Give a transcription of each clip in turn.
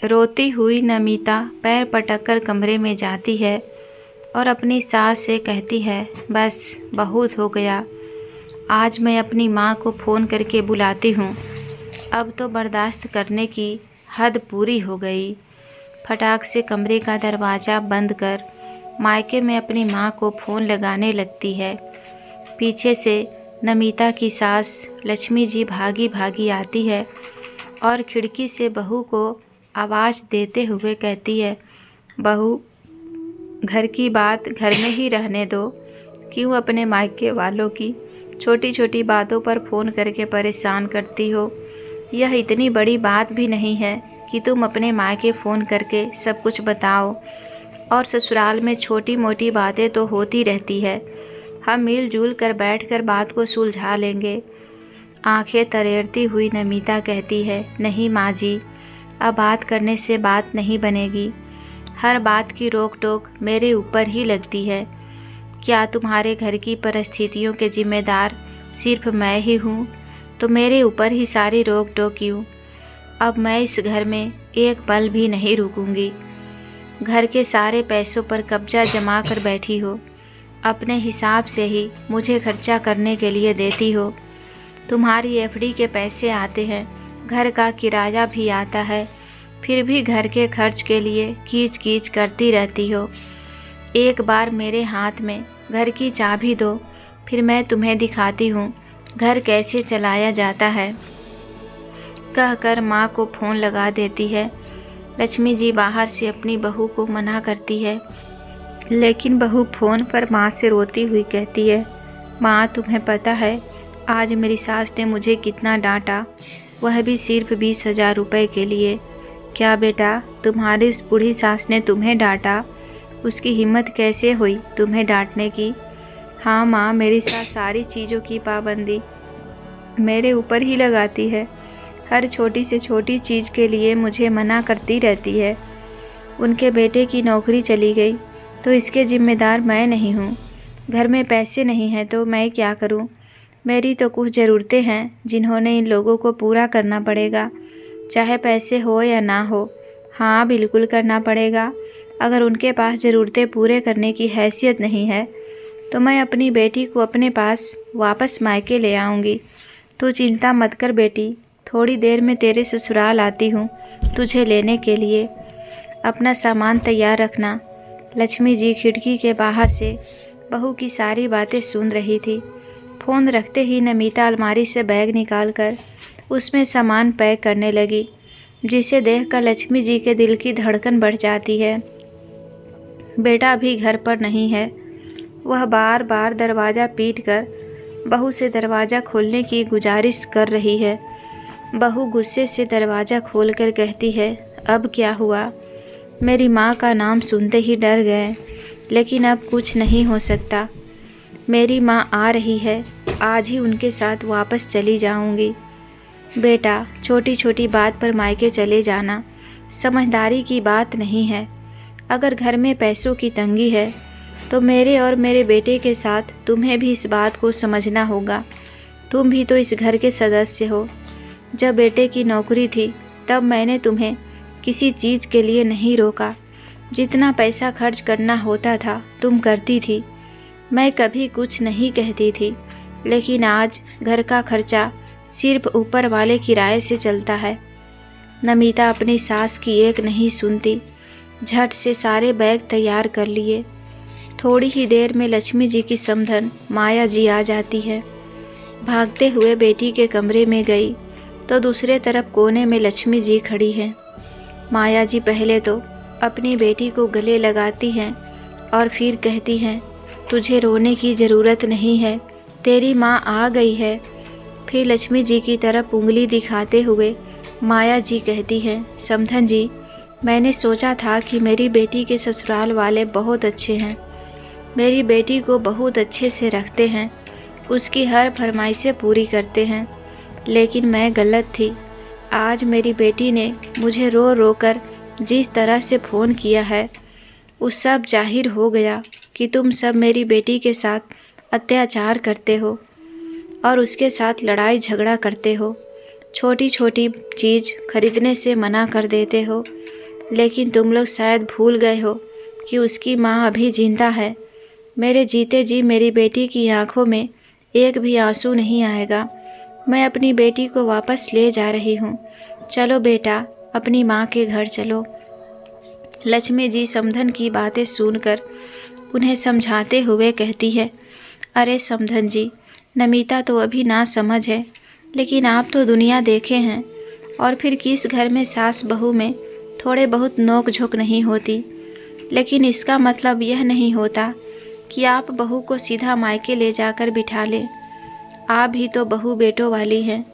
रोती हुई नमिता पैर पटककर कमरे में जाती है और अपनी सास से कहती है, बस बहुत हो गया, आज मैं अपनी माँ को फ़ोन करके बुलाती हूँ। अब तो बर्दाश्त करने की हद पूरी हो गई। फटाक से कमरे का दरवाज़ा बंद कर मायके में अपनी माँ को फ़ोन लगाने लगती है। पीछे से नमिता की सास लक्ष्मी जी भागी भागी आती है और खिड़की से बहू को आवाज़ देते हुए कहती है, बहू, घर की बात घर में ही रहने दो, क्यों अपने मायके वालों की छोटी छोटी बातों पर फ़ोन करके परेशान करती हो। यह इतनी बड़ी बात भी नहीं है कि तुम अपने मायके फ़ोन करके सब कुछ बताओ, और ससुराल में छोटी मोटी बातें तो होती रहती है, हम मिलजुल कर बैठकर बात को सुलझा लेंगे। आंखें तरेरती हुई नमिता कहती है, नहीं माँ जी, अब बात करने से बात नहीं बनेगी। हर बात की रोक टोक मेरे ऊपर ही लगती है। क्या तुम्हारे घर की परिस्थितियों के जिम्मेदार सिर्फ मैं ही हूँ? तो मेरे ऊपर ही सारी रोक टोक क्यों? अब मैं इस घर में एक पल भी नहीं रुकूंगी। घर के सारे पैसों पर कब्जा जमा कर बैठी हो, अपने हिसाब से ही मुझे खर्चा करने के लिए देती हो। तुम्हारी एफडी के पैसे आते हैं, घर का किराया भी आता है, फिर भी घर के खर्च के लिए कीच कीच करती रहती हो। एक बार मेरे हाथ में घर की चाबी दो, फिर मैं तुम्हें दिखाती हूँ घर कैसे चलाया जाता है। कहकर माँ को फ़ोन लगा देती है। लक्ष्मी जी बाहर से अपनी बहू को मना करती है, लेकिन बहू फ़ोन पर माँ से रोती हुई कहती है, माँ, तुम्हें पता है आज मेरी सास ने मुझे कितना डांटा, वह भी सिर्फ 20,000 रुपये के लिए। क्या बेटा, तुम्हारी उस बूढ़ी सास ने तुम्हें डांटा? उसकी हिम्मत कैसे हुई तुम्हें डांटने की? हाँ माँ, मेरी सास सारी चीज़ों की पाबंदी मेरे ऊपर ही लगाती है, हर छोटी से छोटी चीज़ के लिए मुझे मना करती रहती है। उनके बेटे की नौकरी चली गई तो इसके जिम्मेदार मैं नहीं हूँ। घर में पैसे नहीं हैं तो मैं क्या करूँ? मेरी तो कुछ ज़रूरतें हैं जिन्होंने इन लोगों को पूरा करना पड़ेगा, चाहे पैसे हो या ना हो। हाँ, बिल्कुल करना पड़ेगा। अगर उनके पास ज़रूरतें पूरे करने की हैसियत नहीं है तो मैं अपनी बेटी को अपने पास वापस मायके ले आऊँगी। तू चिंता मत कर बेटी, थोड़ी देर में तेरे ससुराल आती हूँ तुझे लेने के लिए। अपना सामान तैयार रखना। लक्ष्मी जी खिड़की के बाहर से बहू की सारी बातें सुन रही थी। फ़ोन रखते ही नमिता अलमारी से बैग निकालकर उसमें सामान पैक करने लगी, जिसे देखकर लक्ष्मी जी के दिल की धड़कन बढ़ जाती है। बेटा भी घर पर नहीं है। वह बार बार दरवाज़ा पीटकर बहू से दरवाज़ा खोलने की गुजारिश कर रही है। बहू गुस्से से दरवाज़ा खोलकर कहती है, अब क्या हुआ? मेरी माँ का नाम सुनते ही डर गए, लेकिन अब कुछ नहीं हो सकता। मेरी माँ आ रही है, आज ही उनके साथ वापस चली जाऊंगी। बेटा, छोटी छोटी बात पर मायके चले जाना समझदारी की बात नहीं है। अगर घर में पैसों की तंगी है तो मेरे और मेरे बेटे के साथ तुम्हें भी इस बात को समझना होगा। तुम भी तो इस घर के सदस्य हो। जब बेटे की नौकरी थी तब मैंने तुम्हें किसी चीज़ के लिए नहीं रोका। जितना पैसा खर्च करना होता था तुम करती थी, मैं कभी कुछ नहीं कहती थी। लेकिन आज घर का खर्चा सिर्फ ऊपर वाले किराए से चलता है। नमिता अपनी सास की एक नहीं सुनती, झट से सारे बैग तैयार कर लिए। थोड़ी ही देर में लक्ष्मी जी की समधन माया जी आ जाती है। भागते हुए बेटी के कमरे में गई तो दूसरे तरफ कोने में लक्ष्मी जी खड़ी हैं। माया जी पहले तो अपनी बेटी को गले लगाती हैं और फिर कहती हैं, तुझे रोने की ज़रूरत नहीं है, तेरी माँ आ गई है। फिर लक्ष्मी जी की तरफ उंगली दिखाते हुए माया जी कहती हैं, समधन जी, मैंने सोचा था कि मेरी बेटी के ससुराल वाले बहुत अच्छे हैं, मेरी बेटी को बहुत अच्छे से रखते हैं, उसकी हर फरमाइशें पूरी करते हैं, लेकिन मैं गलत थी। आज मेरी बेटी ने मुझे रो रो कर जिस तरह से फ़ोन किया है, उस सब जाहिर हो गया कि तुम सब मेरी बेटी के साथ अत्याचार करते हो और उसके साथ लड़ाई झगड़ा करते हो। छोटी छोटी चीज़ खरीदने से मना कर देते हो लेकिन तुम लोग शायद भूल गए हो कि उसकी माँ अभी जिंदा है। मेरे जीते जी मेरी बेटी की आंखों में एक भी आंसू नहीं आएगा। मैं अपनी बेटी को वापस ले जा रही हूँ। चलो बेटा, अपनी माँ के घर चलो। लक्ष्मी जी समधन की बातें सुनकर उन्हें समझाते हुए कहती है, अरे समधन जी, नमिता तो अभी ना समझ है, लेकिन आप तो दुनिया देखे हैं। और फिर किस घर में सास बहू में थोड़े बहुत नोक झोंक नहीं होती। लेकिन इसका मतलब यह नहीं होता कि आप बहू को सीधा मायके ले जाकर बिठा लें। आप भी तो बहू बेटों वाली हैं।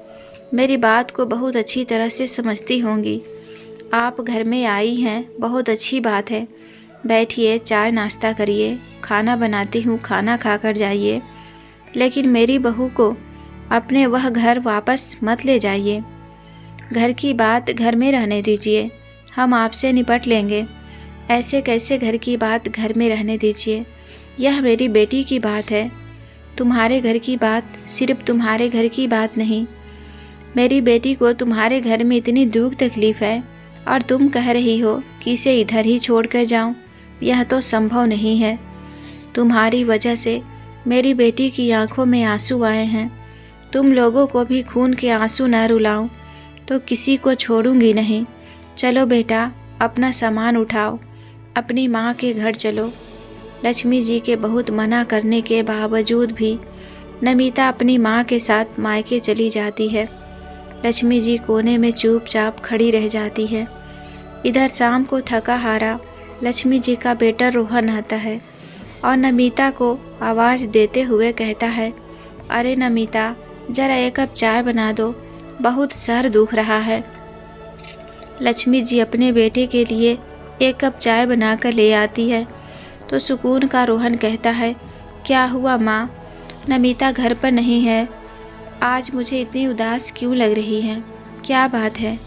मेरी बात को बहुत अच्छी तरह से समझती होंगी। आप घर में आई हैं, बहुत अच्छी बात है। बैठिए, चाय नाश्ता करिए, खाना बनाती हूँ, खाना खाकर जाइए। लेकिन मेरी बहू को अपने वह घर वापस मत ले जाइए। घर की बात घर में रहने दीजिए, हम आपसे निपट लेंगे। ऐसे कैसे घर की बात घर में रहने दीजिए? यह मेरी बेटी की बात है। तुम्हारे घर की बात सिर्फ तुम्हारे घर की बात नहीं। मेरी बेटी को तुम्हारे घर में इतनी दुख तकलीफ है और तुम कह रही हो कि इसे इधर ही छोड़ कर जाऊँ। यह तो संभव नहीं है। तुम्हारी वजह से मेरी बेटी की आंखों में आंसू आए हैं। तुम लोगों को भी खून के आंसू न रुलाऊं तो किसी को छोड़ूंगी नहीं। चलो बेटा, अपना सामान उठाओ, अपनी माँ के घर चलो। लक्ष्मी जी के बहुत मना करने के बावजूद भी नमिता अपनी माँ के साथ मायके चली जाती है। लक्ष्मी जी कोने में चुपचाप खड़ी रह जाती है। इधर शाम को थका हारा लक्ष्मी जी का बेटा रोहन आता है और नमिता को आवाज़ देते हुए कहता है, अरे नमिता, जरा एक कप चाय बना दो, बहुत सर दुख रहा है। लक्ष्मी जी अपने बेटे के लिए एक कप चाय बनाकर ले आती है तो सुकून का रोहन कहता है, क्या हुआ माँ, नमिता घर पर नहीं है? आज मुझे इतनी उदास क्यों लग रही है? क्या बात है?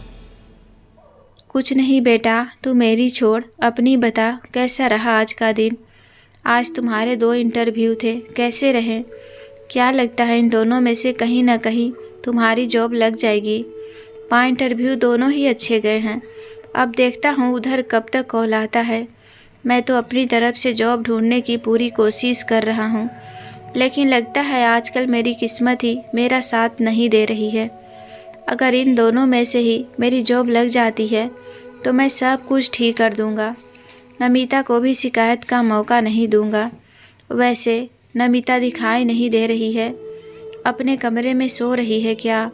कुछ नहीं बेटा, तू मेरी छोड़, अपनी बता, कैसा रहा आज का दिन? आज तुम्हारे 2 इंटरव्यू थे, कैसे रहे? क्या लगता है इन दोनों में से कहीं ना कहीं तुम्हारी जॉब लग जाएगी? 5 इंटरव्यू दोनों ही अच्छे गए हैं। अब देखता हूँ उधर कब तक कॉल आता है। मैं तो अपनी तरफ से जॉब ढूंढने की पूरी कोशिश कर रहा हूँ, लेकिन लगता है आजकल मेरी किस्मत ही मेरा साथ नहीं दे रही है। अगर इन दोनों में से ही मेरी जॉब लग जाती है तो मैं सब कुछ ठीक कर दूँगा। नमिता को भी शिकायत का मौका नहीं दूँगा। वैसे नमिता दिखाई नहीं दे रही है, अपने कमरे में सो रही है क्या?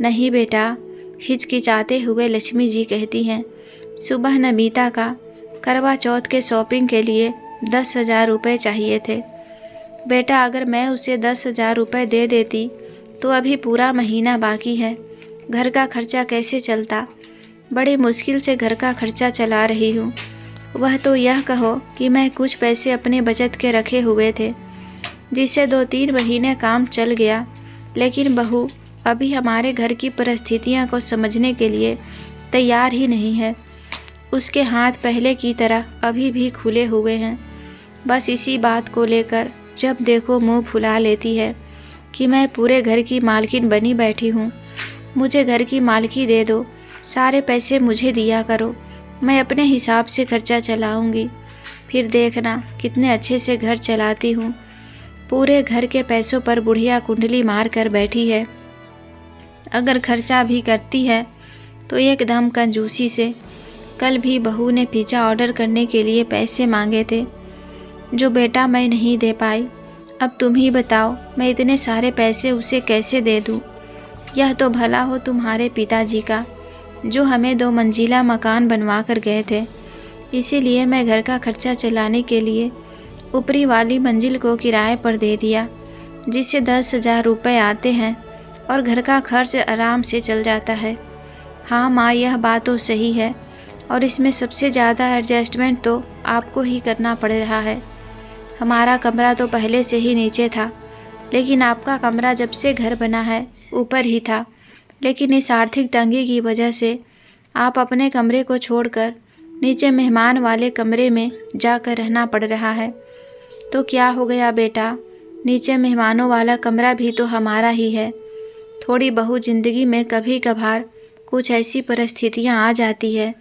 नहीं बेटा, हिचकिचाते हुए लक्ष्मी जी कहती हैं, सुबह नमिता का करवा चौथ के शॉपिंग के लिए 10,000 रुपये चाहिए थे। बेटा, अगर मैं उसे 10,000 रुपये दे देती तो अभी पूरा महीना बाकी है। घर का खर्चा कैसे चलता? बड़े मुश्किल से घर का खर्चा चला रही हूँ। वह तो यह कहो कि मैं कुछ पैसे अपने बचत के रखे हुए थे, जिससे 2-3 महीने काम चल गया। लेकिन बहू अभी हमारे घर की परिस्थितियाँ को समझने के लिए तैयार ही नहीं है। उसके हाथ पहले की तरह अभी भी खुले हुए हैं। बस इसी बात को लेकर जब देखो मुंह फुला लेती है कि मैं पूरे घर की मालकिन बनी बैठी हूँ। मुझे घर की मालकी दे दो, सारे पैसे मुझे दिया करो, मैं अपने हिसाब से खर्चा चलाऊँगी। फिर देखना कितने अच्छे से घर चलाती हूँ। पूरे घर के पैसों पर बुढ़िया कुंडली मार कर बैठी है। अगर खर्चा भी करती है तो एकदम कंजूसी से। कल भी बहू ने पिज़्ज़ा ऑर्डर करने के लिए पैसे मांगे थे, जो बेटा मैं नहीं दे पाई। अब तुम ही बताओ, मैं इतने सारे पैसे उसे कैसे दे दूँ? यह तो भला हो तुम्हारे पिताजी का, जो हमें 2 मंजिला मकान बनवा कर गए थे। इसीलिए मैं घर का खर्चा चलाने के लिए ऊपरी वाली मंजिल को किराए पर दे दिया, जिससे 10,000 रुपये आते हैं और घर का खर्च आराम से चल जाता है। हाँ माँ, यह बात तो सही है, और इसमें सबसे ज़्यादा एडजस्टमेंट तो आपको ही करना पड़ रहा है। हमारा कमरा तो पहले से ही नीचे था, लेकिन आपका कमरा जब से घर बना है ऊपर ही था। लेकिन इस आर्थिक तंगी की वजह से आप अपने कमरे को छोड़कर नीचे मेहमान वाले कमरे में जाकर रहना पड़ रहा है। तो क्या हो गया बेटा, नीचे मेहमानों वाला कमरा भी तो हमारा ही है। थोड़ी बहु ज़िंदगी में कभी कभार कुछ ऐसी परिस्थितियाँ आ जाती है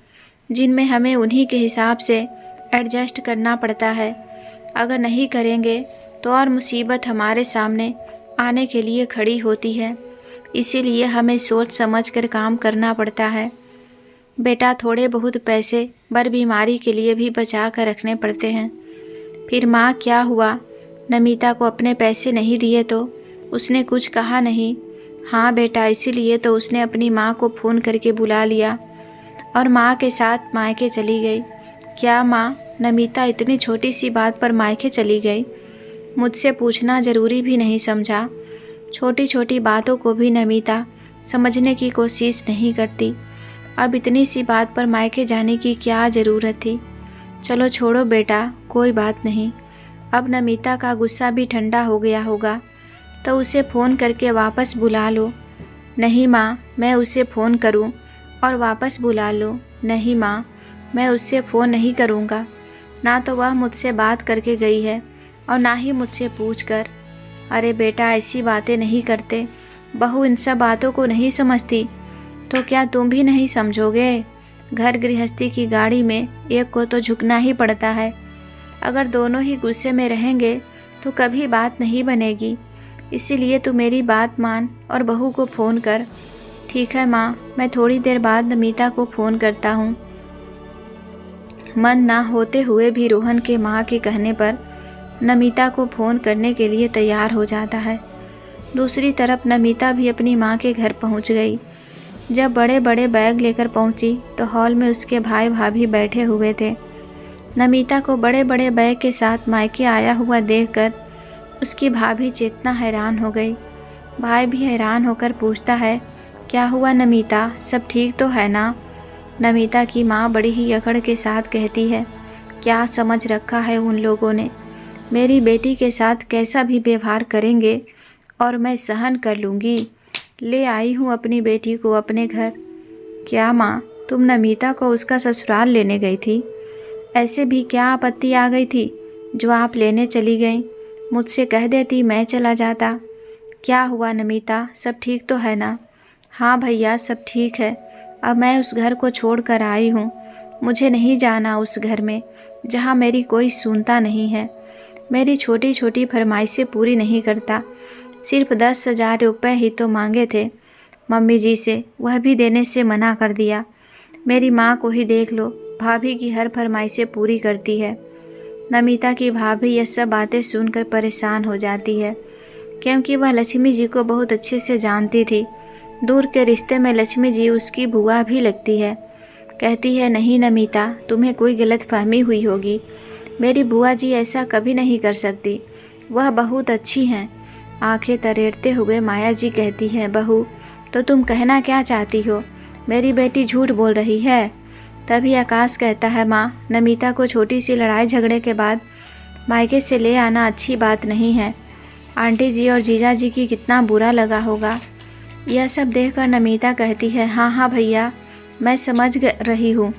जिनमें हमें उन्हीं के हिसाब से एडजस्ट करना पड़ता है। अगर नहीं करेंगे तो और मुसीबत हमारे सामने आने के लिए खड़ी होती है। इसीलिए हमें सोच समझ कर काम करना पड़ता है। बेटा, थोड़े बहुत पैसे बर बीमारी के लिए भी बचा कर रखने पड़ते हैं। फिर माँ, क्या हुआ? नमिता को अपने पैसे नहीं दिए तो उसने कुछ कहा नहीं? हाँ बेटा, इसीलिए तो उसने अपनी माँ को फ़ोन करके बुला लिया और माँ के साथ मायके चली गई। क्या माँ, नमिता इतनी छोटी सी बात पर मायके चली गई? मुझसे पूछना ज़रूरी भी नहीं समझा। छोटी छोटी बातों को भी नमिता समझने की कोशिश नहीं करती। अब इतनी सी बात पर मायके जाने की क्या ज़रूरत थी? चलो छोड़ो बेटा, कोई बात नहीं। अब नमिता का गुस्सा भी ठंडा हो गया होगा तो उसे फ़ोन करके वापस बुला लो। नहीं माँ, मैं उसे फ़ोन करूँ और वापस बुला लो? नहीं माँ, मैं उससे फ़ोन नहीं करूँगा। ना तो वह मुझसे बात करके गई है और ना ही मुझसे पूछ कर। अरे बेटा, ऐसी बातें नहीं करते। बहू इन सब बातों को नहीं समझती तो क्या तुम भी नहीं समझोगे? घर गृहस्थी की गाड़ी में एक को तो झुकना ही पड़ता है। अगर दोनों ही गुस्से में रहेंगे तो कभी बात नहीं बनेगी। इसीलिए तू मेरी बात मान और बहू को फ़ोन कर। ठीक है माँ, मैं थोड़ी देर बाद नमिता को फ़ोन करता हूँ। मन ना होते हुए भी रोहन के माँ के कहने पर नमिता को फ़ोन करने के लिए तैयार हो जाता है। दूसरी तरफ नमिता भी अपनी माँ के घर पहुँच गई। जब बड़े बड़े बैग लेकर पहुँची तो हॉल में उसके भाई भाभी बैठे हुए थे। नमिता को बड़े बड़े बैग के साथ मायके आया हुआ देखकर उसकी भाभी चेतना हैरान हो गई। भाई भी हैरान होकर पूछता है, क्या हुआ नमिता, सब ठीक तो है ना? नमिता की माँ बड़ी ही अकड़ के साथ कहती है, क्या समझ रखा है उन लोगों ने? मेरी बेटी के साथ कैसा भी व्यवहार करेंगे और मैं सहन कर लूँगी। ले आई हूँ अपनी बेटी को अपने घर। क्या माँ, तुम नमिता को उसका ससुराल लेने गई थी? ऐसे भी क्या आपत्ति आ गई थी जो आप लेने चली गईं? मुझसे कह देती, मैं चला जाता। क्या हुआ नमिता, सब ठीक तो है ना? हाँ भैया, सब ठीक है। अब मैं उस घर को छोड़ कर आई हूँ। मुझे नहीं जाना उस घर में जहाँ मेरी कोई सुनता नहीं है। मेरी छोटी छोटी फरमाइशें पूरी नहीं करता। सिर्फ 10,000 रुपये ही तो मांगे थे मम्मी जी से, वह भी देने से मना कर दिया। मेरी माँ को ही देख लो, भाभी की हर फरमाइशें पूरी करती है। नमिता की भाभी यह सब बातें सुनकर परेशान हो जाती है, क्योंकि वह लक्ष्मी जी को बहुत अच्छे से जानती थी। दूर के रिश्ते में लक्ष्मी जी उसकी बुआ भी लगती है। कहती है, नहीं नमिता, तुम्हें कोई गलतफहमी हुई होगी। मेरी बुआ जी ऐसा कभी नहीं कर सकती, वह बहुत अच्छी हैं। आंखें तरेड़ते हुए माया जी कहती है, बहू तो तुम कहना क्या चाहती हो? मेरी बेटी झूठ बोल रही है। तभी आकाश कहता है, माँ, नमिता को छोटी सी लड़ाई झगड़े के बाद मायके से ले आना अच्छी बात नहीं है। आंटी जी और जीजा जी की कितना बुरा लगा होगा। यह सब देखकर नमिता कहती है, हाँ हाँ भैया, मैं समझ रही हूँ।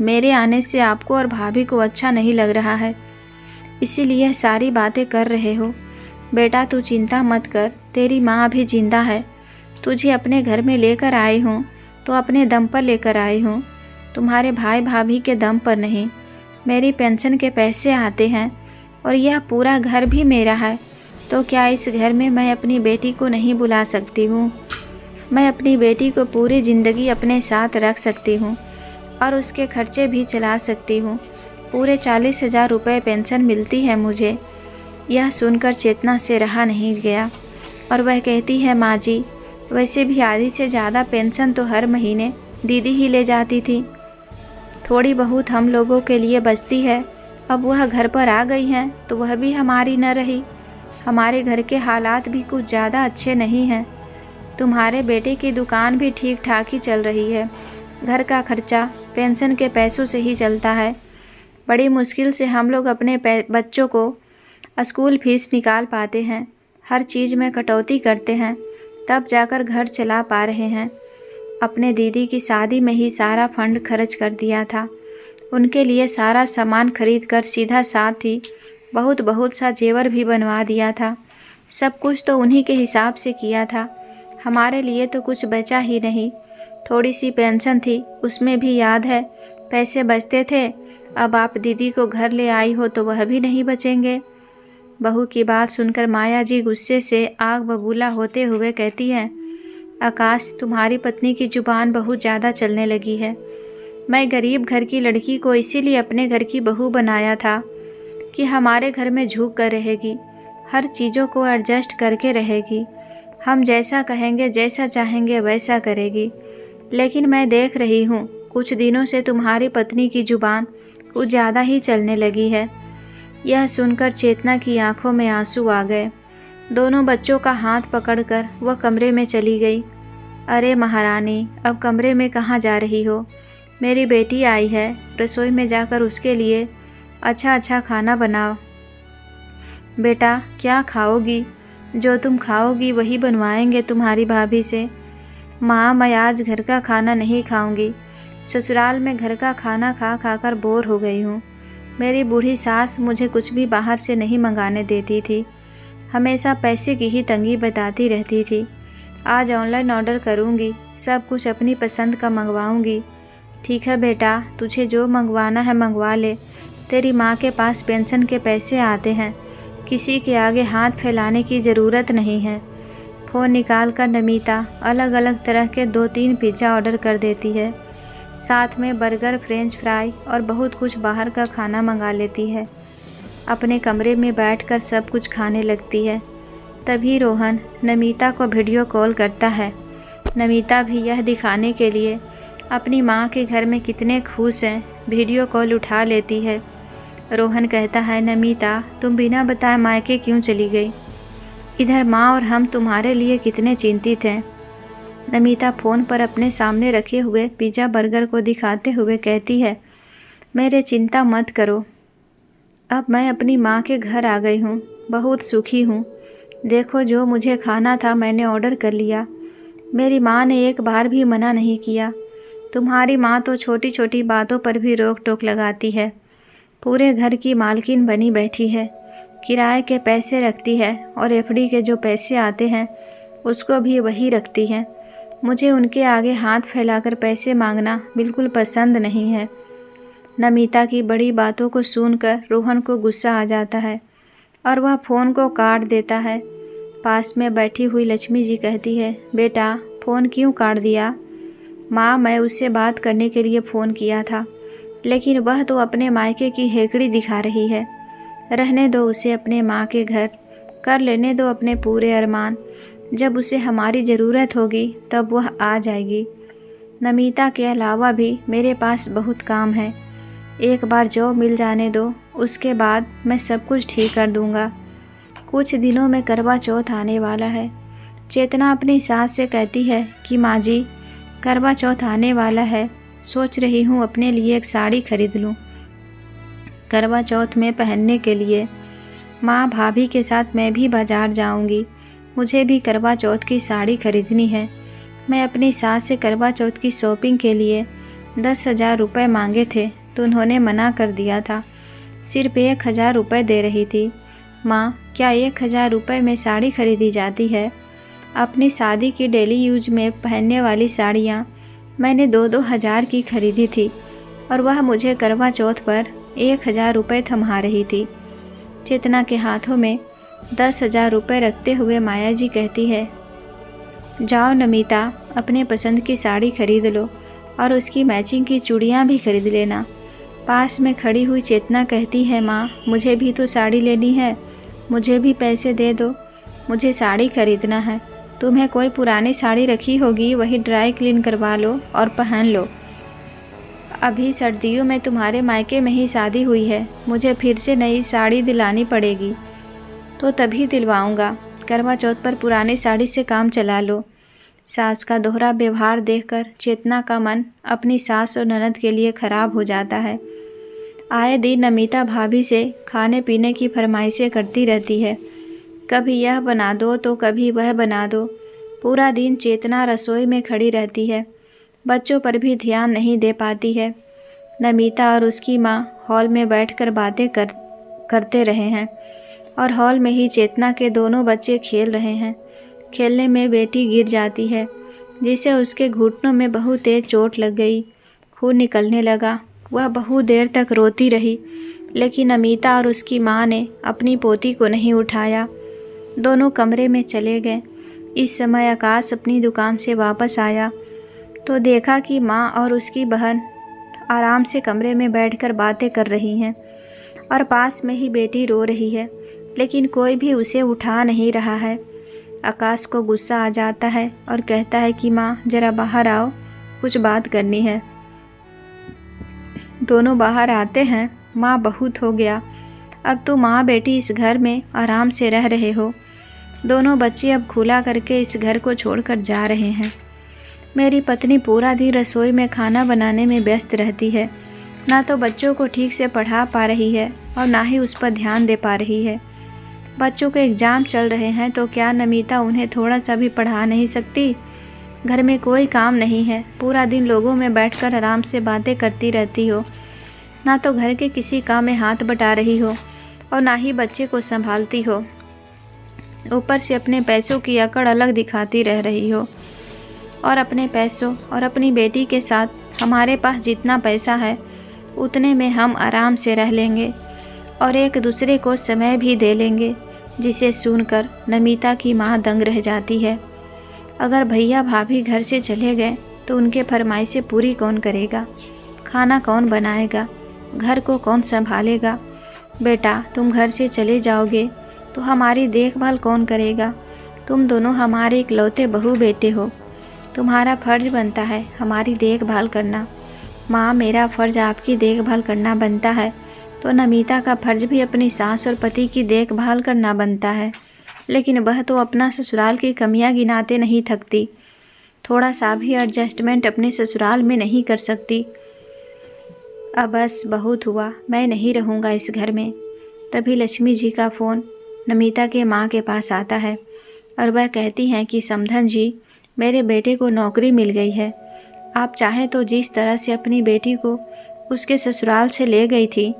मेरे आने से आपको और भाभी को अच्छा नहीं लग रहा है, इसीलिए सारी बातें कर रहे हो। बेटा तू चिंता मत कर, तेरी माँ अभी जिंदा है। तुझे अपने घर में लेकर आई हूँ तो अपने दम पर लेकर आई हूँ, तुम्हारे भाई भाभी के दम पर नहीं। मेरी पेंशन के पैसे आते हैं और यह पूरा घर भी मेरा है, तो क्या इस घर में मैं अपनी बेटी को नहीं बुला सकती हूँ? मैं अपनी बेटी को पूरी ज़िंदगी अपने साथ रख सकती हूँ और उसके खर्चे भी चला सकती हूँ। पूरे 40,000 रुपये पेंशन मिलती है मुझे। यह सुनकर चेतना से रहा नहीं गया और वह कहती है, माँ जी, वैसे भी आधी से ज़्यादा पेंशन तो हर महीने दीदी ही ले जाती थी। थोड़ी बहुत हम लोगों के लिए बचती है। अब वह घर पर आ गई हैं तो वह भी हमारी न रही। हमारे घर के हालात भी कुछ ज़्यादा अच्छे नहीं हैं। तुम्हारे बेटे की दुकान भी ठीक ठाक ही चल रही है। घर का खर्चा पेंशन के पैसों से ही चलता है। बड़ी मुश्किल से हम लोग अपने बच्चों को स्कूल फीस निकाल पाते हैं। हर चीज़ में कटौती करते हैं, तब जाकर घर चला पा रहे हैं। अपने दीदी की शादी में ही सारा फंड खर्च कर दिया था। उनके लिए सारा सामान खरीद कर सीधा साथ ही बहुत बहुत सा जेवर भी बनवा दिया था। सब कुछ तो उन्हीं के हिसाब से किया था। हमारे लिए तो कुछ बचा ही नहीं। थोड़ी सी पेंशन थी, उसमें भी याद है पैसे बचते थे। अब आप दीदी को घर ले आई हो तो वह भी नहीं बचेंगे। बहू की बात सुनकर माया जी गुस्से से आग बबूला होते हुए कहती हैं, आकाश, तुम्हारी पत्नी की जुबान बहुत ज़्यादा चलने लगी है। मैं गरीब घर की लड़की को इसीलिए अपने घर की बहू बनाया था कि हमारे घर में झुक कर रहेगी, हर चीज़ों को एडजस्ट करके रहेगी, हम जैसा कहेंगे जैसा चाहेंगे वैसा करेगी। लेकिन मैं देख रही हूँ कुछ दिनों से तुम्हारी पत्नी की जुबान कुछ ज़्यादा ही चलने लगी है। यह सुनकर चेतना की आंखों में आंसू आ गए। दोनों बच्चों का हाथ पकड़कर वह कमरे में चली गई। अरे महारानी, अब कमरे में कहाँ जा रही हो? मेरी बेटी आई है, रसोई में जाकर उसके लिए अच्छा अच्छा खाना बनाओ। बेटा, क्या खाओगी? जो तुम खाओगी वही बनवाएंगे तुम्हारी भाभी से। माँ, मैं आज घर का खाना नहीं खाऊंगी। ससुराल में घर का खाना खा खा कर बोर हो गई हूँ। मेरी बूढ़ी सास मुझे कुछ भी बाहर से नहीं मंगाने देती थी, हमेशा पैसे की ही तंगी बताती रहती थी। आज ऑनलाइन ऑर्डर करूँगी, सब कुछ अपनी पसंद का मंगवाऊँगी। ठीक है बेटा, तुझे जो मंगवाना है मंगवा ले। तेरी माँ के पास पेंशन के पैसे आते हैं, किसी के आगे हाथ फैलाने की ज़रूरत नहीं है। फ़ोन निकाल कर नमिता अलग अलग तरह के 2-3 पिज़्ज़ा ऑर्डर कर देती है, साथ में बर्गर, फ्रेंच फ्राई और बहुत कुछ बाहर का खाना मंगा लेती है। अपने कमरे में बैठकर सब कुछ खाने लगती है। तभी रोहन नमिता को वीडियो कॉल करता है। नमिता भी यह दिखाने के लिए अपनी माँ के घर में कितने खुश हैं, वीडियो कॉल उठा लेती है। रोहन कहता है, नमिता, तुम बिना बताए मायके क्यों चली गई? इधर माँ और हम तुम्हारे लिए कितने चिंतित हैं। नमिता फ़ोन पर अपने सामने रखे हुए पिज़्ज़ा बर्गर को दिखाते हुए कहती है, मेरे चिंता मत करो, अब मैं अपनी माँ के घर आ गई हूँ, बहुत सुखी हूँ। देखो, जो मुझे खाना था मैंने ऑर्डर कर लिया। मेरी माँ ने एक बार भी मना नहीं किया। तुम्हारी माँ तो छोटी छोटी बातों पर भी रोक टोक लगाती है। पूरे घर की मालकिन बनी बैठी है, किराए के पैसे रखती है और एफडी के जो पैसे आते हैं उसको भी वही रखती है। मुझे उनके आगे हाथ फैलाकर पैसे मांगना बिल्कुल पसंद नहीं है। नमिता की बड़ी बातों को सुनकर रोहन को गुस्सा आ जाता है और वह फ़ोन को काट देता है। पास में बैठी हुई लक्ष्मी जी कहती है, बेटा, फ़ोन क्यों काट दिया? माँ, मैं उससे बात करने के लिए फ़ोन किया था, लेकिन वह तो अपने मायके की हेकड़ी दिखा रही है। रहने दो उसे अपने माँ के घर, कर लेने दो अपने पूरे अरमान। जब उसे हमारी ज़रूरत होगी तब वह आ जाएगी। नमिता के अलावा भी मेरे पास बहुत काम है। एक बार जॉब मिल जाने दो, उसके बाद मैं सब कुछ ठीक कर दूँगा। कुछ दिनों में करवा चौथ आने वाला है। चेतना अपनी सास से कहती है कि माँ जी, करवा चौथ आने वाला है, सोच रही हूँ अपने लिए एक साड़ी खरीद लूँ करवा चौथ में पहनने के लिए। माँ, भाभी के साथ मैं भी बाज़ार जाऊँगी, मुझे भी करवा चौथ की साड़ी खरीदनी है। मैं अपनी सास से करवा चौथ की शॉपिंग के लिए 10,000 रुपये मांगे थे तो उन्होंने मना कर दिया था, सिर्फ 1,000 रुपये दे रही थी। माँ, क्या 1,000 रुपये में साड़ी खरीदी जाती है? अपनी शादी की डेली यूज में पहनने वाली साड़ियाँ मैंने 2-2 हज़ार की खरीदी थी और वह मुझे करवा चौथ पर 1,000 रुपये थमा रही थी। चेतना के हाथों में 10,000 रुपये रखते हुए माया जी कहती है, जाओ नमिता, अपने पसंद की साड़ी खरीद लो और उसकी मैचिंग की चूड़ियाँ भी खरीद लेना। पास में खड़ी हुई चेतना कहती है, माँ, मुझे भी तो साड़ी लेनी है, मुझे भी पैसे दे दो, मुझे साड़ी खरीदना है। तुम्हें कोई पुरानी साड़ी रखी होगी, वही ड्राई क्लीन करवा लो और पहन लो। अभी सर्दियों में तुम्हारे मायके में ही शादी हुई है, मुझे फिर से नई साड़ी दिलानी पड़ेगी। तो तभी दिलवाऊंगा, करवा चौथ पर पुरानी साड़ी से काम चला लो। सास का दोहरा व्यवहार देखकर चेतना का मन अपनी सास और ननद के लिए खराब हो जाता है। आए दिन नमिता भाभी से खाने पीने की फरमाइशें करती रहती है, कभी यह बना दो तो कभी वह बना दो। पूरा दिन चेतना रसोई में खड़ी रहती है, बच्चों पर भी ध्यान नहीं दे पाती है। नमिता और उसकी माँ हॉल में बैठकर बातें करते रहे हैं और हॉल में ही चेतना के दोनों बच्चे खेल रहे हैं। खेलने में बेटी गिर जाती है, जिससे उसके घुटनों में बहुत तेज चोट लग गई। खून निकलने लगा। वह बहुत देर तक रोती रही, लेकिन अमीता और उसकी माँ ने अपनी पोती को नहीं उठाया। दोनों कमरे में चले गए। इस समय आकाश अपनी दुकान से वापस आया तो देखा कि माँ और उसकी बहन आराम से कमरे में बैठकर बातें कर रही हैं और पास में ही बेटी रो रही है, लेकिन कोई भी उसे उठा नहीं रहा है। आकाश को गुस्सा आ जाता है और कहता है कि माँ ज़रा बाहर आओ, कुछ बात करनी है। दोनों बाहर आते हैं। माँ बहुत हो गया, अब तो माँ बेटी इस घर में आराम से रह रहे हो। दोनों बच्चे अब खुला करके इस घर को छोड़कर जा रहे हैं। मेरी पत्नी पूरा दिन रसोई में खाना बनाने में व्यस्त रहती है, ना तो बच्चों को ठीक से पढ़ा पा रही है और ना ही उस पर ध्यान दे पा रही है। बच्चों के एग्ज़ाम चल रहे हैं तो क्या नमिता उन्हें थोड़ा सा भी पढ़ा नहीं सकती? घर में कोई काम नहीं है, पूरा दिन लोगों में बैठकर आराम से बातें करती रहती हो। ना तो घर के किसी काम में हाथ बटा रही हो और ना ही बच्चे को संभालती हो। ऊपर से अपने पैसों की अकड़ अलग दिखाती रह रही हो। और अपने पैसों और अपनी बेटी के साथ हमारे पास जितना पैसा है उतने में हम आराम से रह लेंगे और एक दूसरे को समय भी दे लेंगे। जिसे सुनकर नमिता की माँ दंग रह जाती है। अगर भैया भाभी घर से चले गए तो उनके फरमाइशें पूरी कौन करेगा? खाना कौन बनाएगा? घर को कौन संभालेगा? बेटा तुम घर से चले जाओगे तो हमारी देखभाल कौन करेगा? तुम दोनों हमारे इकलौते बहू बेटे हो, तुम्हारा फर्ज बनता है हमारी देखभाल करना। माँ मेरा फ़र्ज़ आपकी देखभाल करना बनता है तो नमिता का फ़र्ज भी अपनी सास और पति की देखभाल करना बनता है। लेकिन वह तो अपना ससुराल की कमियां गिनाते नहीं थकती, थोड़ा सा भी एडजस्टमेंट अपने ससुराल में नहीं कर सकती। अब बस बहुत हुआ, मैं नहीं रहूँगा इस घर में। तभी लक्ष्मी जी का फ़ोन नमिता के माँ के पास आता है और वह कहती हैं कि समधन जी, मेरे बेटे को नौकरी मिल गई है। आप चाहें तो जिस तरह से अपनी बेटी को उसके ससुराल से ले गई थी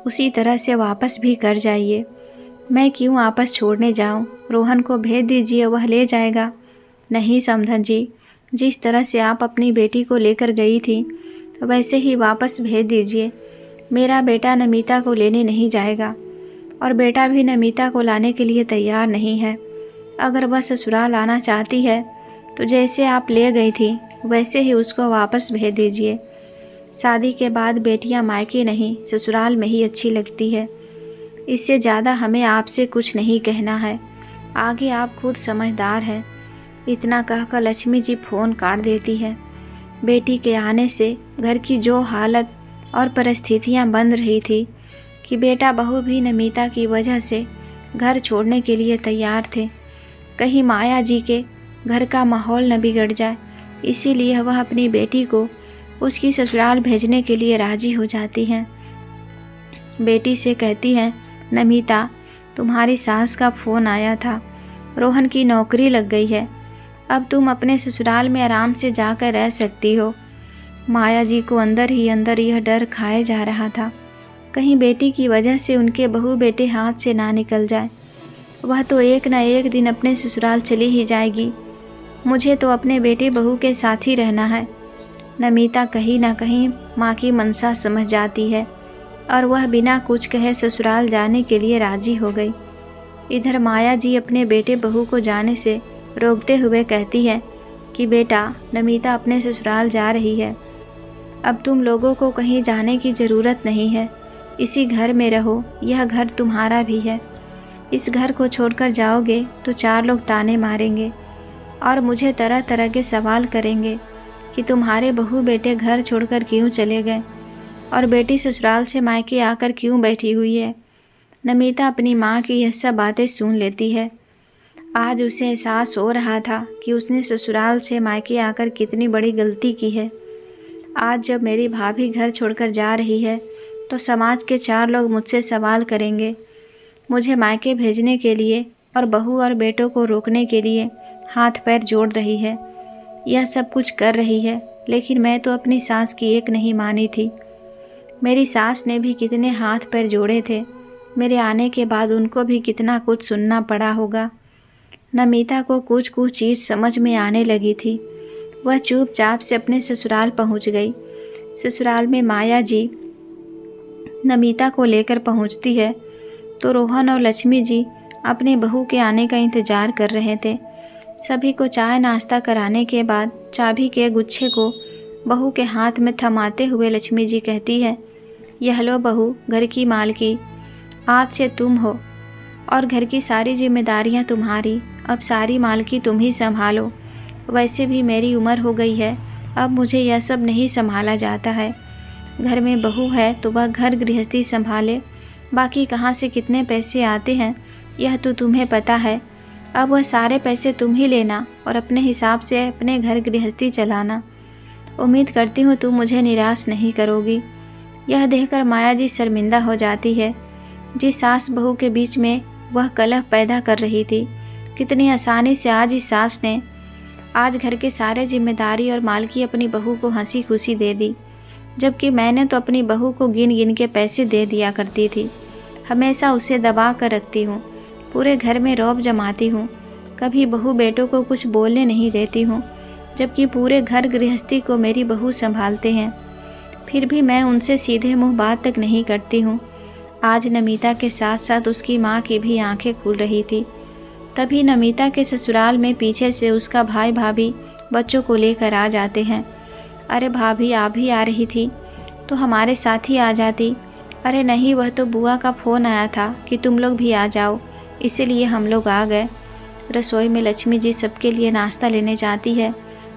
उसी तरह से वापस भी कर जाइए। मैं क्यों वापस छोड़ने जाऊं? रोहन को भेज दीजिए, वह ले जाएगा। नहीं समधन जी, जिस तरह से आप अपनी बेटी को लेकर गई थी वैसे ही वापस भेज दीजिए। मेरा बेटा नमिता को लेने नहीं जाएगा और बेटा भी नमिता को लाने के लिए तैयार नहीं है। अगर वह ससुराल आना चाहती है तो जैसे आप ले गई थी वैसे ही उसको वापस भेज दीजिए। शादी के बाद बेटियां मायके नहीं ससुराल में ही अच्छी लगती है। इससे ज़्यादा हमें आपसे कुछ नहीं कहना है, आगे आप खुद समझदार हैं। इतना कहकर लक्ष्मी जी फ़ोन काट देती है। बेटी के आने से घर की जो हालत और परिस्थितियां बन रही थी कि बेटा बहू भी नमिता की वजह से घर छोड़ने के लिए तैयार थे। कहीं माया जी के घर का माहौल न बिगड़ जाए, इसीलिए वह अपनी बेटी को उसकी ससुराल भेजने के लिए राज़ी हो जाती हैं। बेटी से कहती हैं, नमिता तुम्हारी सास का फ़ोन आया था, रोहन की नौकरी लग गई है, अब तुम अपने ससुराल में आराम से जाकर रह सकती हो। माया जी को अंदर ही अंदर यह डर खाए जा रहा था, कहीं बेटी की वजह से उनके बहू बेटे हाथ से ना निकल जाए। वह तो एक न एक दिन अपने ससुराल चली ही जाएगी। मुझे तो अपने बेटे बहू के साथ ही रहना है। नमिता कहीं ना कहीं माँ की मनसा समझ जाती है और वह बिना कुछ कहे ससुराल जाने के लिए राजी हो गई। इधर माया जी अपने बेटे बहू को जाने से रोकते हुए कहती है कि बेटा नमिता अपने ससुराल जा रही है, अब तुम लोगों को कहीं जाने की ज़रूरत नहीं है, इसी घर में रहो, यह घर तुम्हारा भी है। इस घर को छोड़कर जाओगे तो चार लोग ताने मारेंगे और मुझे तरह तरह के सवाल करेंगे कि तुम्हारे बहू बेटे घर छोड़कर क्यों चले गए और बेटी ससुराल से मायके आकर क्यों बैठी हुई है। नमिता अपनी माँ की यह सब बातें सुन लेती है। आज उसे एहसास हो रहा था कि उसने ससुराल से मायके आकर कितनी बड़ी गलती की है। आज जब मेरी भाभी घर छोड़कर जा रही है तो समाज के चार लोग मुझसे सवाल करेंगे। मुझे मायके भेजने के लिए और बहू और बेटों को रोकने के लिए हाथ पैर जोड़ रही है, यह सब कुछ कर रही है, लेकिन मैं तो अपनी सास की एक नहीं मानी थी। मेरी सास ने भी कितने हाथ पैर जोड़े थे, मेरे आने के बाद उनको भी कितना कुछ सुनना पड़ा होगा। नमिता को कुछ कुछ चीज़ समझ में आने लगी थी। वह चुपचाप से अपने ससुराल पहुंच गई। ससुराल में माया जी नमिता को लेकर पहुंचती है तो रोहन और लक्ष्मी जी अपने बहू के आने का इंतजार कर रहे थे। सभी को चाय नाश्ता कराने के बाद चाबी के गुच्छे को बहू के हाथ में थमाते हुए लक्ष्मी जी कहती है, यह लो बहू, घर की मालकी, आज से तुम हो और घर की सारी जिम्मेदारियां तुम्हारी। अब सारी मालकी तुम ही संभालो। वैसे भी मेरी उम्र हो गई है, अब मुझे यह सब नहीं संभाला जाता है। घर में बहू है तो वह घर गृहस्थी संभाले, बाकी कहाँ से कितने पैसे आते हैं यह तो तुम्हें पता है। अब वह सारे पैसे तुम ही लेना और अपने हिसाब से अपने घर गृहस्थी चलाना। उम्मीद करती हूँ तुम मुझे निराश नहीं करोगी। यह देखकर माया जी शर्मिंदा हो जाती है। जिस सास बहू के बीच में वह कलह पैदा कर रही थी, कितनी आसानी से आज इस सास ने आज घर के सारे जिम्मेदारी और मालकी अपनी बहू को हंसी खुशी दे दी, जबकि मैंने तो अपनी बहू को गिन गिन के पैसे दे दिया करती थी। हमेशा उसे दबा कर रखती हूँ, पूरे घर में रौब जमाती हूँ, कभी बहू बेटों को कुछ बोलने नहीं देती हूँ, जबकि पूरे घर गृहस्थी को मेरी बहू संभालते हैं। फिर भी मैं उनसे सीधे मुंह बात तक नहीं करती हूँ। आज नमिता के साथ साथ उसकी माँ की भी आंखें खुल रही थी। तभी नमिता के ससुराल में पीछे से उसका भाई भाभी बच्चों को लेकर आ जाते हैं। अरे भाभी, आप भी आ रही थी तो हमारे साथ ही आ जाती। अरे नहीं, वह तो बुआ का फ़ोन आया था कि तुम लोग भी आ जाओ, इसीलिए हम लोग आ गए। रसोई में लक्ष्मी जी सबके लिए नाश्ता लेने जाती है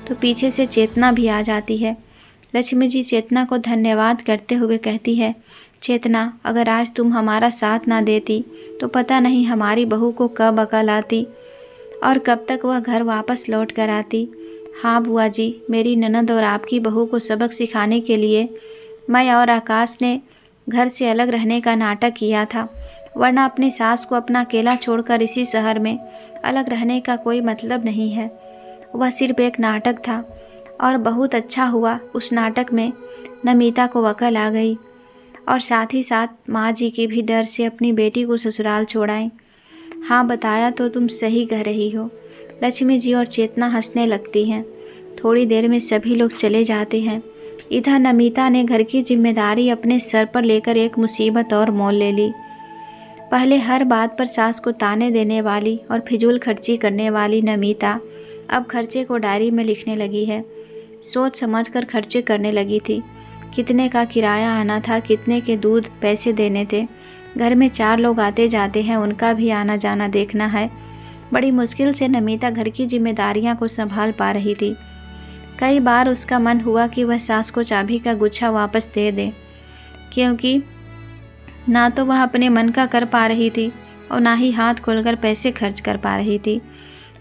तो पीछे से चेतना भी आ जाती है। लक्ष्मी जी चेतना को धन्यवाद करते हुए कहती है, चेतना, अगर आज तुम हमारा साथ ना देती तो पता नहीं हमारी बहू को कब अकल आती और कब तक वह घर वापस लौट कर आती। हाँ बुआ जी, मेरी ननद और आपकी बहू को सबक सिखाने के लिए मैं और आकाश ने घर से अलग रहने का नाटक किया था, वरना अपनी सास को अपना अकेला छोड़कर इसी शहर में अलग रहने का कोई मतलब नहीं है। वह सिर्फ एक नाटक था और बहुत अच्छा हुआ उस नाटक में नमिता को अकल आ गई और साथ ही साथ माँ जी की भी डर से अपनी बेटी को ससुराल छोड़ाई। हाँ, बताया तो तुम सही कह रही हो। लक्ष्मी जी और चेतना हंसने लगती हैं। थोड़ी देर में सभी लोग चले जाते हैं। इधर नमिता ने घर की जिम्मेदारी अपने सर पर लेकर एक मुसीबत और मोल ले ली। पहले हर बात पर सास को ताने देने वाली और फिजूल खर्ची करने वाली नमिता अब खर्चे को डायरी में लिखने लगी है। सोच समझकर खर्चे करने लगी थी। कितने का किराया आना था, कितने के दूध पैसे देने थे, घर में 4 लोग आते जाते हैं, उनका भी आना जाना देखना है। बड़ी मुश्किल से नमिता घर की जिम्मेदारियां को संभाल पा रही थी। कई बार उसका मन हुआ कि वह सास को चाबी का गुच्छा वापस दे दे, क्योंकि ना तो वह अपने मन का कर पा रही थी और ना ही हाथ खोलकर पैसे खर्च कर पा रही थी।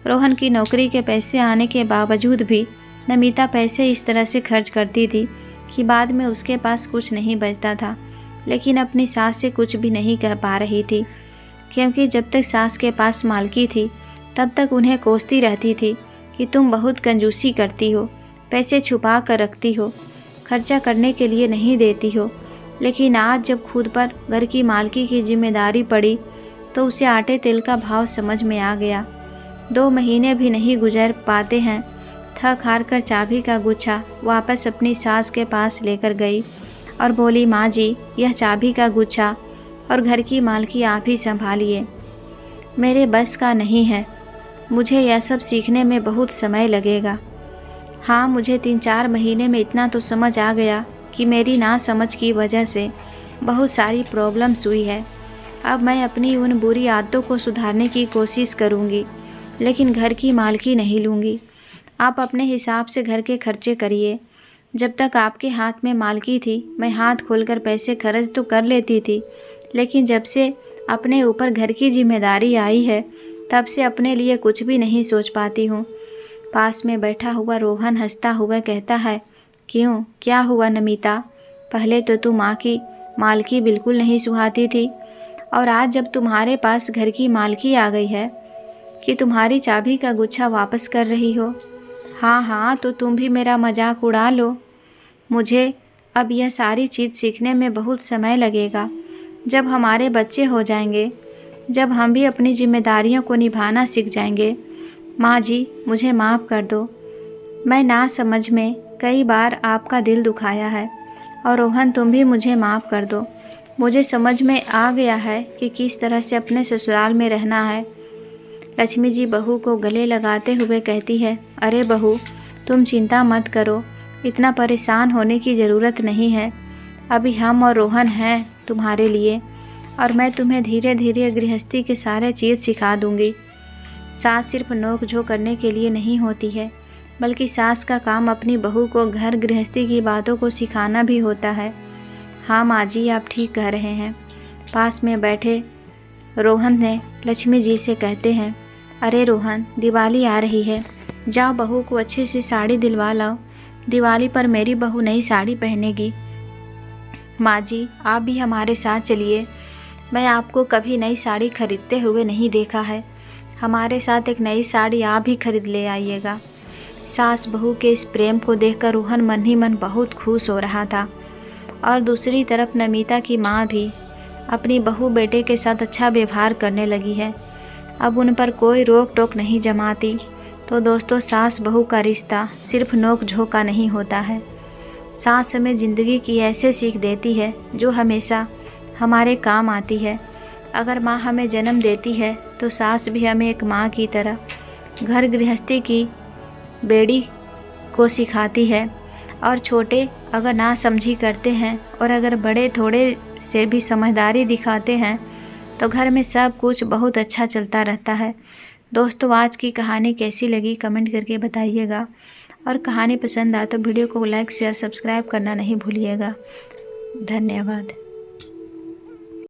रोहन की नौकरी के पैसे आने के बावजूद भी नमिता पैसे इस तरह से खर्च करती थी कि बाद में उसके पास कुछ नहीं बचता था। लेकिन अपनी सास से कुछ भी नहीं कह पा रही थी, क्योंकि जब तक सास के पास मालकी थी तब तक उन्हें कोसती रहती थी कि तुम बहुत कंजूसी करती हो, पैसे छुपा कर रखती हो, खर्चा करने के लिए नहीं देती हो। लेकिन आज जब खुद पर घर की मालकी की जिम्मेदारी पड़ी तो उसे आटे तेल का भाव समझ में आ गया। 2 महीने भी नहीं गुजर पाते हैं, थक हार कर चाबी का गुच्छा वापस अपनी सास के पास लेकर गई और बोली, माँ जी, यह चाबी का गुच्छा और घर की मालकी आप ही संभालिए, मेरे बस का नहीं है, मुझे यह सब सीखने में बहुत समय लगेगा। हाँ, मुझे 3-4 महीने में इतना तो समझ आ गया कि मेरी ना समझ की वजह से बहुत सारी प्रॉब्लम्स हुई है। अब मैं अपनी उन बुरी आदतों को सुधारने की कोशिश करूँगी, लेकिन घर की मालकी नहीं लूँगी। आप अपने हिसाब से घर के खर्चे करिए। जब तक आपके हाथ में मालकी थी मैं हाथ खोलकर पैसे खर्च तो कर लेती थी, लेकिन जब से अपने ऊपर घर की जिम्मेदारी आई है तब से अपने लिए कुछ भी नहीं सोच पाती हूँ। पास में बैठा हुआ रोहन हंसता हुआ कहता है, क्यों, क्या हुआ नमिता? पहले तो तुम माँ की मालकी बिल्कुल नहीं सुहाती थी और आज जब तुम्हारे पास घर की मालकी आ गई है कि तुम्हारी चाबी का गुच्छा वापस कर रही हो। हाँ हाँ, तो तुम भी मेरा मजाक उड़ा लो। मुझे अब यह सारी चीज़ सीखने में बहुत समय लगेगा। जब हमारे बच्चे हो जाएंगे, जब हम भी अपनी जिम्मेदारियों को निभाना सीख जाएंगे। माँ जी, मुझे माफ़ कर दो। मैं ना समझ में कई बार आपका दिल दुखाया है और रोहन तुम भी मुझे माफ़ कर दो। मुझे समझ में आ गया है कि किस तरह से अपने ससुराल में रहना है। लक्ष्मी जी बहू को गले लगाते हुए कहती है, अरे बहू, तुम चिंता मत करो, इतना परेशान होने की ज़रूरत नहीं है। अभी हम और रोहन हैं तुम्हारे लिए, और मैं तुम्हें धीरे धीरे गृहस्थी के सारे चीज़ सिखा दूंगी। सास सिर्फ नोक झोंक करने के लिए नहीं होती है, बल्कि सास का काम अपनी बहू को घर गृहस्थी की बातों को सिखाना भी होता है। हाँ माँ जी, आप ठीक कह रहे हैं। पास में बैठे रोहन ने लक्ष्मी जी से कहते हैं, अरे रोहन, दिवाली आ रही है, जाओ बहू को अच्छी सी साड़ी दिलवा लाओ। दिवाली पर मेरी बहू नई साड़ी पहनेगी। माँ जी, आप भी हमारे साथ चलिए। मैं आपको कभी नई साड़ी खरीदते हुए नहीं देखा है। हमारे साथ एक नई साड़ी आप भी खरीद ले आइएगा। सास बहू के इस प्रेम को देखकर रोहन मन ही मन बहुत खुश हो रहा था। और दूसरी तरफ नमिता की माँ भी अपनी बहू बेटे के साथ अच्छा व्यवहार करने लगी है। अब उन पर कोई रोक टोक नहीं जमाती। तो दोस्तों, सास बहू का रिश्ता सिर्फ नोक झोंक का नहीं होता है। सास हमें ज़िंदगी की ऐसे सीख देती है जो हमेशा हमारे काम आती है। अगर माँ हमें जन्म देती है तो सास भी हमें एक माँ की तरह घर गृहस्थी की बेड़ी को सिखाती है। और छोटे अगर ना समझी करते हैं और अगर बड़े थोड़े से भी समझदारी दिखाते हैं तो घर में सब कुछ बहुत अच्छा चलता रहता है। दोस्तों, आज की कहानी कैसी लगी कमेंट करके बताइएगा, और कहानी पसंद आए तो वीडियो को लाइक शेयर सब्सक्राइब करना नहीं भूलिएगा। धन्यवाद।